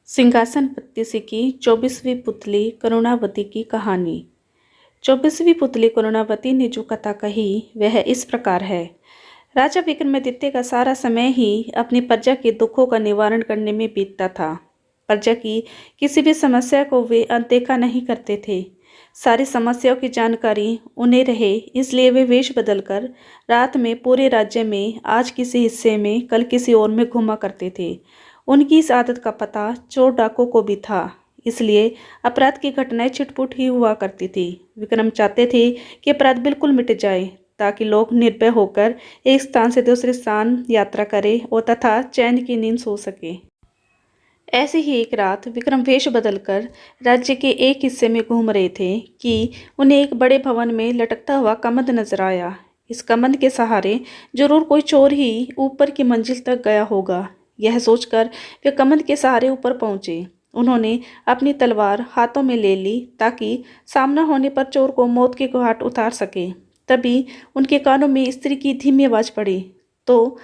सिंहासन बत्तीसी की 24वीं पुतली करुणावती की कहानी। 24वीं पुतली करुणावती ने जो कथा कही वह इस प्रकार है। राजा विक्रमादित्य का सारा समय ही अपनी प्रजा के दुखों का निवारण करने में बीतता था। प्रजा की किसी भी समस्या को वे अनदेखा नहीं करते थे। सारी समस्याओं की जानकारी उन्हें रहे, इसलिए वे वेश बदलकर रात में पूरे राज्य में आज किसी हिस्से में कल किसी और में घूमा करते थे। उनकी इस आदत का पता चोर डाकुओं को भी था, इसलिए अपराध की घटनाएं छिटपुट ही हुआ करती थी। विक्रम चाहते थे कि अपराध बिल्कुल मिट जाए ताकि लोग निर्भय होकर एक स्थान से दूसरे स्थान यात्रा करें और तथा चैन की नींद सो सके। ऐसी ही एक रात विक्रम वेश बदलकर राज्य के एक हिस्से में घूम रहे थे कि उन्हें एक बड़े भवन में लटकता हुआ कमंद नजर आया। इस कमंद के सहारे जरूर कोई चोर ही ऊपर की मंजिल तक गया होगा। यह सोचकर वे कमंद के सहारे ऊपर पहुंचे। उन्होंने अपनी तलवार हाथों में ले ली ताकि सामना होने पर चोर को मौत की घाट उतार सके। तभी उनके कानों में स्त्री की धीमी आवाज पड़ी। तो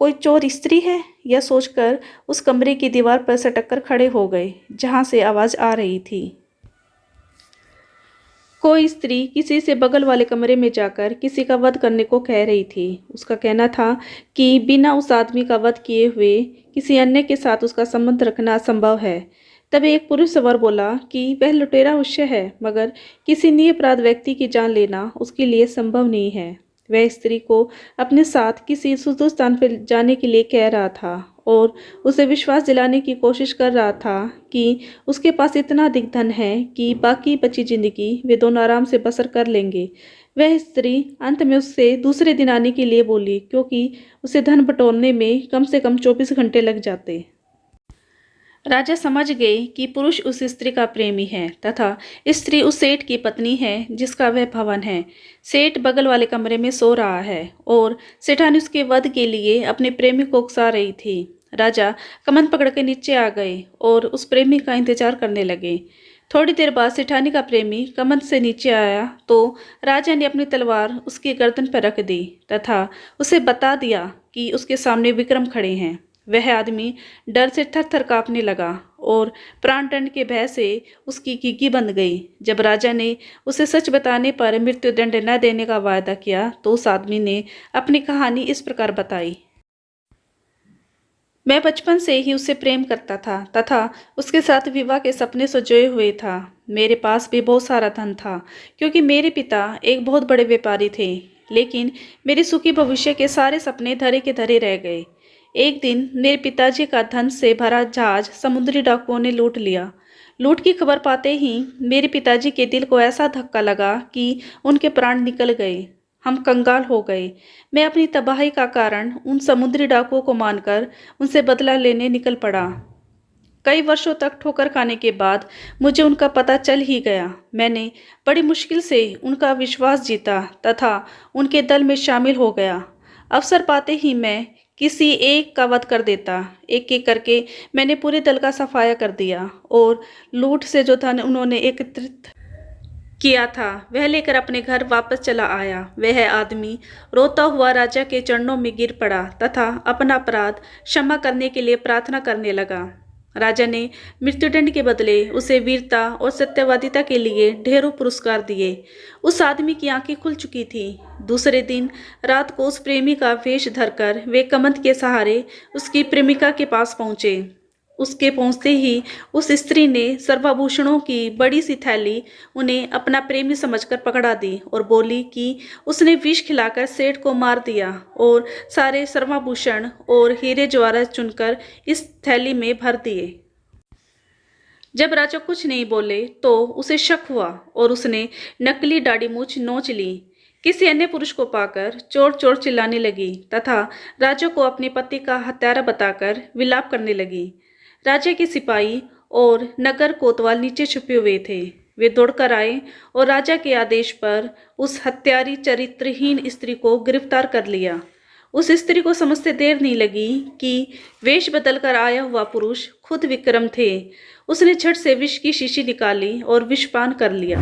कोई चोर स्त्री है, यह सोचकर उस कमरे की दीवार पर सटक कर खड़े हो गए जहां से आवाज आ रही थी। कोई स्त्री किसी से बगल वाले कमरे में जाकर किसी का वध करने को कह रही थी। उसका कहना था कि बिना उस आदमी का वध किए हुए किसी अन्य के साथ उसका संबंध रखना असंभव है। तभी एक पुरुष स्वर बोला कि वह लुटेरा अवश्य है, मगर किसी निरपराध व्यक्ति की जान लेना उसके लिए संभव नहीं है। वह स्त्री को अपने साथ किसी सुदूर स्थान पर जाने के लिए कह रहा था और उसे विश्वास दिलाने की कोशिश कर रहा था कि उसके पास इतना अधिक धन है कि बाकी बची जिंदगी वे दोनों आराम से बसर कर लेंगे। वह स्त्री अंत में उससे दूसरे दिन आने के लिए बोली, क्योंकि उसे धन बटोरने में कम से कम 24 घंटे लग जाते। राजा समझ गए कि पुरुष उस स्त्री का प्रेमी है तथा स्त्री उस सेठ की पत्नी है जिसका वह भवन है। सेठ बगल वाले कमरे में सो रहा है और सेठानी उसके वध के लिए अपने प्रेमी को उकसा रही थी। राजा कमंद पकड़ के नीचे आ गए और उस प्रेमी का इंतजार करने लगे। थोड़ी देर बाद सेठानी का प्रेमी कमंद से नीचे आया तो राजा ने अपनी तलवार उसकी गर्दन पर रख दी तथा उसे बता दिया कि उसके सामने विक्रम खड़े हैं। वह आदमी डर से थर थर कांपने लगा और प्राण दंड के भय से उसकी घिघी बंध गई। जब राजा ने उसे सच बताने पर मृत्यु दंड न देने का वायदा किया तो उस आदमी ने अपनी कहानी इस प्रकार बताई। मैं बचपन से ही उससे प्रेम करता था तथा उसके साथ विवाह के सपने सजोए हुए था। मेरे पास भी बहुत सारा धन था क्योंकि मेरे पिता एक बहुत बड़े व्यापारी थे, लेकिन मेरे सुखी भविष्य के सारे सपने धरे के धरे रह गए। एक दिन मेरे पिताजी का धन से भरा जहाज समुद्री डाकुओं ने लूट लिया। लूट की खबर पाते ही मेरे पिताजी के दिल को ऐसा धक्का लगा कि उनके प्राण निकल गए। हम कंगाल हो गए। मैं अपनी तबाही का कारण उन समुद्री डाकुओं को मानकर उनसे बदला लेने निकल पड़ा। कई वर्षों तक ठोकर खाने के बाद मुझे उनका पता चल ही गया। मैंने बड़ी मुश्किल से उनका विश्वास जीता तथा उनके दल में शामिल हो गया। अवसर पाते ही मैं किसी एक का वध कर देता। एक एक करके मैंने पूरे दल का सफाया कर दिया और लूट से जो धन उन्होंने एकत्रित किया था वह लेकर अपने घर वापस चला आया। वह आदमी रोता हुआ राजा के चरणों में गिर पड़ा तथा अपना अपराध क्षमा करने के लिए प्रार्थना करने लगा। राजा ने मृत्युदंड के बदले उसे वीरता और सत्यवादिता के लिए ढेरों पुरस्कार दिए। उस आदमी की आंखें खुल चुकी थी। दूसरे दिन रात को उस प्रेमी का वेश धरकर वे कमंद के सहारे उसकी प्रेमिका के पास पहुंचे। उसके पहुंचते ही उस स्त्री ने सर्वाभूषणों की बड़ी सी थैली उन्हें अपना प्रेमी समझकर पकड़ा दी और बोली कि उसने विष खिलाकर सेठ को मार दिया और सारे सर्वाभूषण और हीरे जवाहरात चुनकर इस थैली में भर दिए। जब राजा कुछ नहीं बोले तो उसे शक हुआ और उसने नकली दाढ़ी मूछ नोच ली। किसी अन्य पुरुष को पाकर चोर चोर चिल्लाने लगी तथा राजा को अपने पति का हत्यारा बताकर विलाप करने लगी। राजा के सिपाही और नगर कोतवाल नीचे छुपे हुए थे। वे दौड़कर आए और राजा के आदेश पर उस हत्यारी चरित्रहीन स्त्री को गिरफ्तार कर लिया। उस स्त्री को समझते देर नहीं लगी कि वेश बदलकर आया हुआ पुरुष खुद विक्रम थे। उसने झट से विष की शीशी निकाली और विषपान कर लिया।